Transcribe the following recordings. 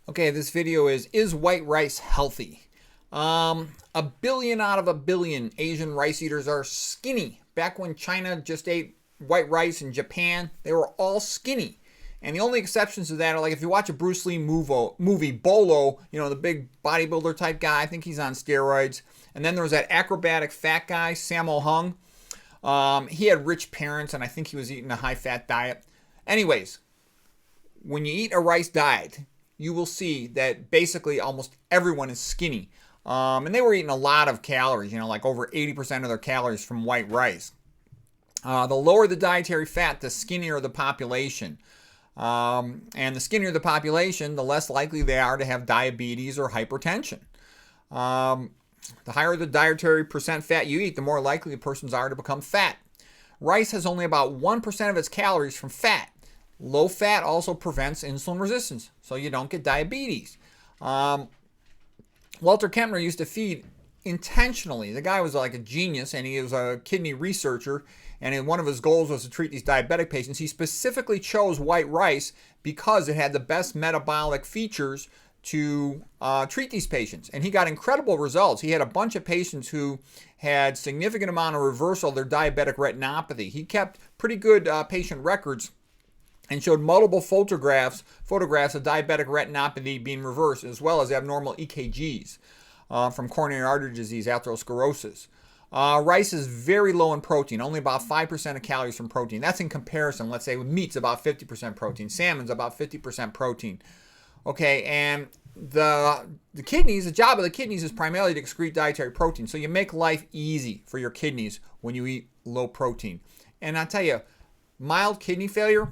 Okay, this video is white rice healthy? A billion out of a billion Asian rice eaters are skinny. Back when China just ate white rice in Japan, they were all skinny. And the only exceptions to that are like if you watch a Bruce Lee movie, Bolo, the big bodybuilder type guy, I think he's on steroids. And then there was that acrobatic fat guy, Sammo Hung. He had rich parents, and I think he was eating a high-fat diet. Anyways, when you eat a rice diet, you will see that basically almost everyone is skinny. And they were eating a lot of calories, like over 80% of their calories from white rice. The lower the dietary fat, the skinnier the population. And the skinnier the population, the less likely they are to have diabetes or hypertension. The higher the dietary percent fat you eat, the more likely the persons are to become fat. Rice has only about 1% of its calories from fat. Low fat also prevents insulin resistance, so you don't get diabetes. Walter Kempner used to feed intentionally. The guy was like a genius, and he was a kidney researcher, and one of his goals was to treat these diabetic patients. He specifically chose white rice because it had the best metabolic features to treat these patients, and he got incredible results. He had a bunch of patients who had significant amount of reversal of their diabetic retinopathy. He kept pretty good patient records and showed multiple photographs of diabetic retinopathy being reversed, as well as abnormal EKGs from coronary artery disease, atherosclerosis. Rice is very low in protein, only about 5% of calories from protein. That's in comparison, let's say, with meat's about 50% protein, salmon's about 50% protein. Okay, and the kidneys, the job of the kidneys is primarily to excrete dietary protein. So you make life easy for your kidneys when you eat low protein. And I tell you, mild kidney failure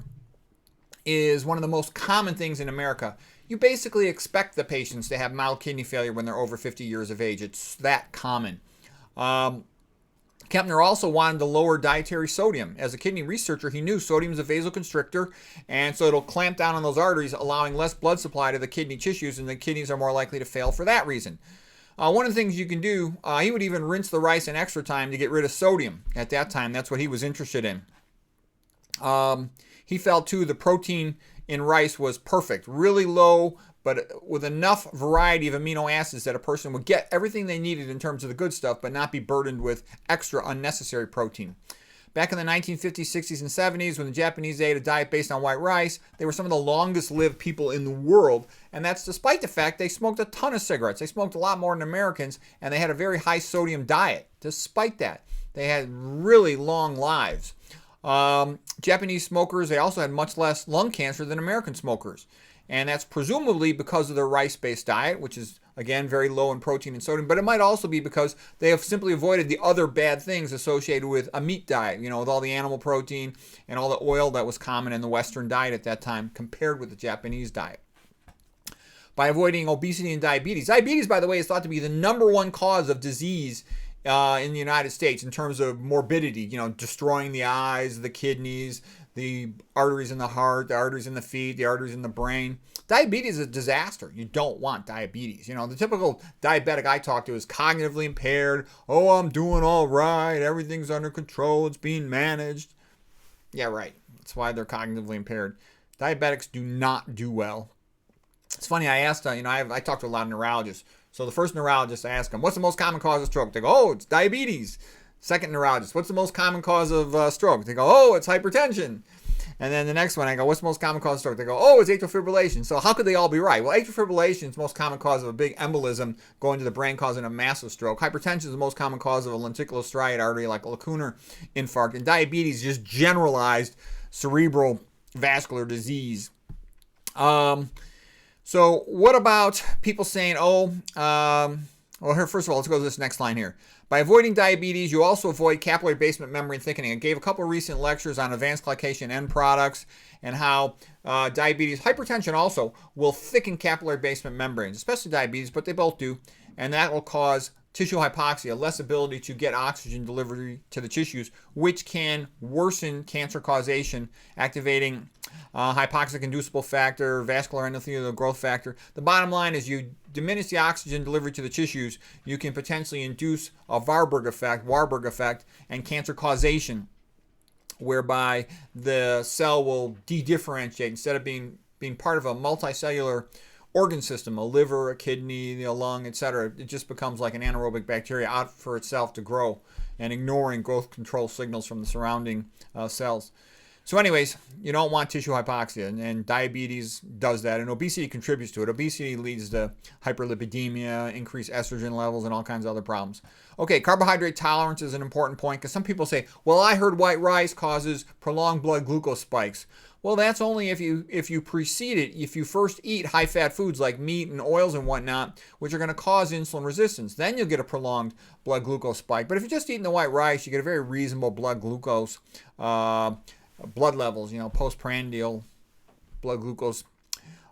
is one of the most common things in America. You basically expect the patients to have mild kidney failure when they're over 50 years of age. It's that common. Kempner also wanted to lower dietary sodium. As a kidney researcher, he knew sodium is a vasoconstrictor, and so it'll clamp down on those arteries, allowing less blood supply to the kidney tissues, and the kidneys are more likely to fail for that reason. One of the things you can do, he would even rinse the rice in extra time to get rid of sodium. At that time, that's what he was interested in. He felt, too, the protein in rice was perfect, really low, but with enough variety of amino acids that a person would get everything they needed in terms of the good stuff, but not be burdened with extra unnecessary protein. Back in the 1950s, 60s, and 70s, when the Japanese ate a diet based on white rice, they were some of the longest lived people in the world, and that's despite the fact they smoked a ton of cigarettes. They smoked a lot more than Americans, and they had a very high sodium diet. Despite that, they had really long lives. Japanese smokers, they also had much less lung cancer than American smokers. And that's presumably because of their rice-based diet, which is, again, very low in protein and sodium. But it might also be because they have simply avoided the other bad things associated with a meat diet, with all the animal protein and all the oil that was common in the Western diet at that time compared with the Japanese diet. By avoiding obesity and diabetes. Diabetes, by the way, is thought to be the number one cause of disease in the United States in terms of morbidity, destroying the eyes, the kidneys, the arteries in the heart, the arteries in the feet, the arteries in the brain. Diabetes is a disaster. You don't want diabetes. The typical diabetic I talk to is cognitively impaired. Oh, I'm doing all right. Everything's under control. It's being managed. Yeah, right. That's why they're cognitively impaired. Diabetics do not do well. It's funny, I asked, I talked to a lot of neurologists. So the first neurologist, I asked him, what's the most common cause of stroke? They go, oh, it's diabetes. Second neurologist, what's the most common cause of stroke? They go, oh, it's hypertension. And then the next one, I go, what's the most common cause of stroke? They go, oh, it's atrial fibrillation. So how could they all be right? Well, atrial fibrillation is the most common cause of a big embolism going to the brain causing a massive stroke. Hypertension is the most common cause of a lenticulostriate artery like a lacunar infarct. And diabetes is just generalized cerebral vascular disease. So what about people saying, well, here, first of all, let's go to this next line here. By avoiding diabetes, you also avoid capillary basement membrane thickening. I gave a couple of recent lectures on advanced glycation end products and how diabetes, hypertension also, will thicken capillary basement membranes, especially diabetes, but they both do. And that will cause tissue hypoxia, less ability to get oxygen delivery to the tissues, which can worsen cancer causation, activating hypoxic inducible factor, vascular endothelial growth factor. The bottom line is you diminish the oxygen delivery to the tissues, you can potentially induce a Warburg effect, and cancer causation, whereby the cell will de-differentiate instead of being part of a multicellular organ system, a liver, a kidney, a lung, etc. It just becomes like an anaerobic bacteria out for itself to grow and ignoring growth control signals from the surrounding cells. So anyways, you don't want tissue hypoxia, and diabetes does that, and obesity contributes to it. Obesity leads to hyperlipidemia, increased estrogen levels, and all kinds of other problems. Okay, carbohydrate tolerance is an important point because some people say, well, I heard white rice causes prolonged blood glucose spikes. Well, that's only if you precede it, if you first eat high-fat foods like meat and oils and whatnot, which are going to cause insulin resistance. Then you'll get a prolonged blood glucose spike. But if you're just eating the white rice, you get a very reasonable blood glucose blood levels, postprandial blood glucose,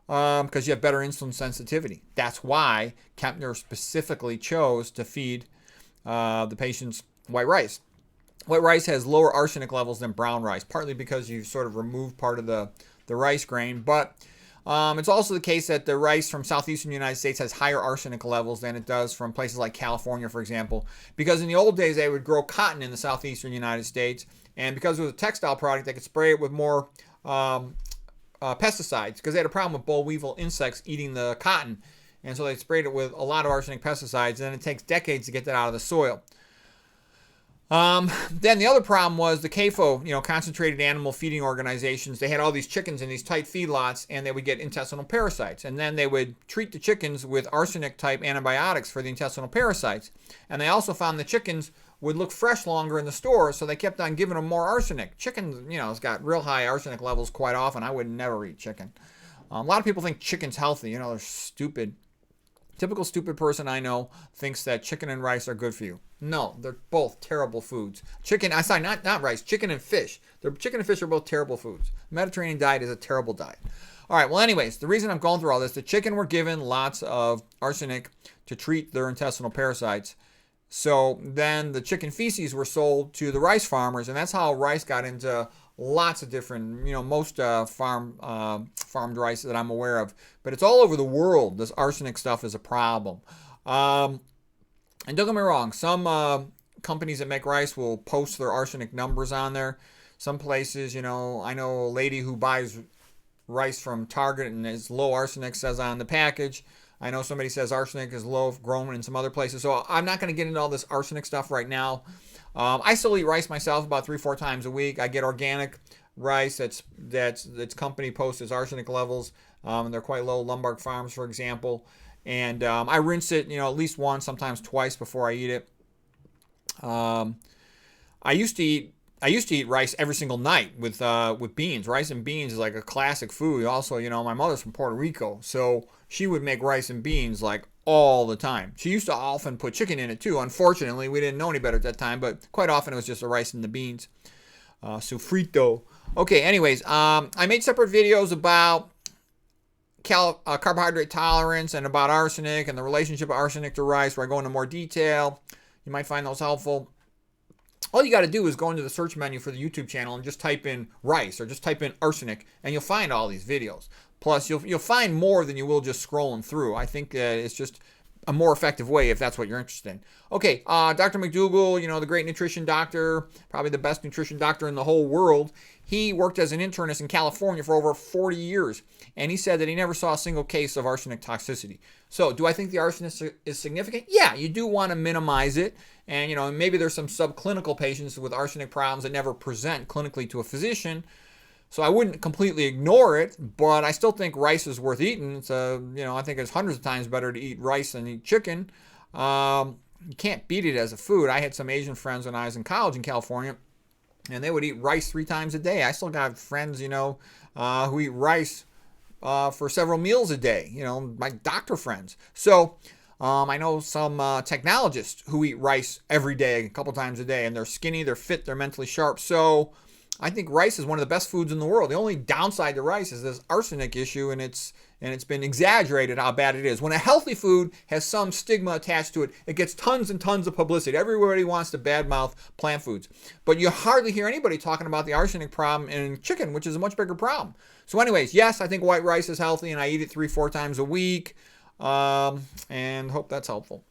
because you have better insulin sensitivity. That's why Kempner specifically chose to feed the patients white rice. White rice has lower arsenic levels than brown rice, partly because you sort of remove part of the rice grain, but it's also the case that the rice from southeastern United States has higher arsenic levels than it does from places like California, for example, because in the old days they would grow cotton in the southeastern United States, and because it was a textile product, they could spray it with more pesticides because they had a problem with boll weevil insects eating the cotton, and so they sprayed it with a lot of arsenic pesticides, and it takes decades to get that out of the soil. Then the other problem was the CAFO, concentrated animal feeding organizations. They had all these chickens in these tight feedlots, and they would get intestinal parasites. And then they would treat the chickens with arsenic-type antibiotics for the intestinal parasites. And they also found the chickens would look fresh longer in the store, so they kept on giving them more arsenic. Chicken, it's got real high arsenic levels quite often. I would never eat chicken. A lot of people think chicken's healthy. They're stupid. Typical stupid person I know thinks that chicken and rice are good for you. No, they're both terrible foods. Not rice, chicken and fish. Chicken and fish are both terrible foods. Mediterranean diet is a terrible diet. All right, well, anyways, the reason I'm going through all this, the chicken were given lots of arsenic to treat their intestinal parasites. So then the chicken feces were sold to the rice farmers, and that's how rice got into lots of different, most farmed rice that I'm aware of. But it's all over the world. This arsenic stuff is a problem. And don't get me wrong, some companies that make rice will post their arsenic numbers on there. Some places, I know a lady who buys rice from Target and it's low arsenic, says on the package. I know somebody says arsenic is low grown in some other places. So I'm not going to get into all this arsenic stuff right now. I still eat rice myself about 3-4 times a week. I get organic rice that's company posts as arsenic levels, and they're quite low. Lombard Farms, for example. And I rinse it, at least once, sometimes twice before I eat it. I used to eat rice every single night with beans. Rice and beans is like a classic food. Also, my mother's from Puerto Rico, so she would make rice and beans like all the time. She used to often put chicken in it too. Unfortunately, we didn't know any better at that time, but quite often it was just the rice and the beans. Sofrito. Okay, anyways, I made separate videos about carbohydrate tolerance and about arsenic and the relationship of arsenic to rice, where I go into more detail. You might find those helpful. All you got to do is go into the search menu for the YouTube channel and just type in rice or just type in arsenic, and you'll find all these videos. Plus, you'll find more than you will just scrolling through. I think it's just a more effective way if that's what you're interested in. Okay, Dr. McDougall, the great nutrition doctor, probably the best nutrition doctor in the whole world. He worked as an internist in California for over 40 years, and he said that he never saw a single case of arsenic toxicity. So do I think the arsenic is significant? Yeah, you do want to minimize it. And, maybe there's some subclinical patients with arsenic problems that never present clinically to a physician. So I wouldn't completely ignore it, but I still think rice is worth eating. It's I think it's hundreds of times better to eat rice than eat chicken. You can't beat it as a food. I had some Asian friends when I was in college in California, and they would eat rice 3 times a day. I still got friends, who eat rice for several meals a day. My doctor friends. So I know some technologists who eat rice every day, a couple times a day, and they're skinny, they're fit, they're mentally sharp. So I think rice is one of the best foods in the world. The only downside to rice is this arsenic issue, and it's been exaggerated how bad it is. When a healthy food has some stigma attached to it, it gets tons and tons of publicity. Everybody wants to badmouth plant foods. But you hardly hear anybody talking about the arsenic problem in chicken, which is a much bigger problem. So anyways, yes, I think white rice is healthy, and I eat it 3-4 times a week, and hope that's helpful.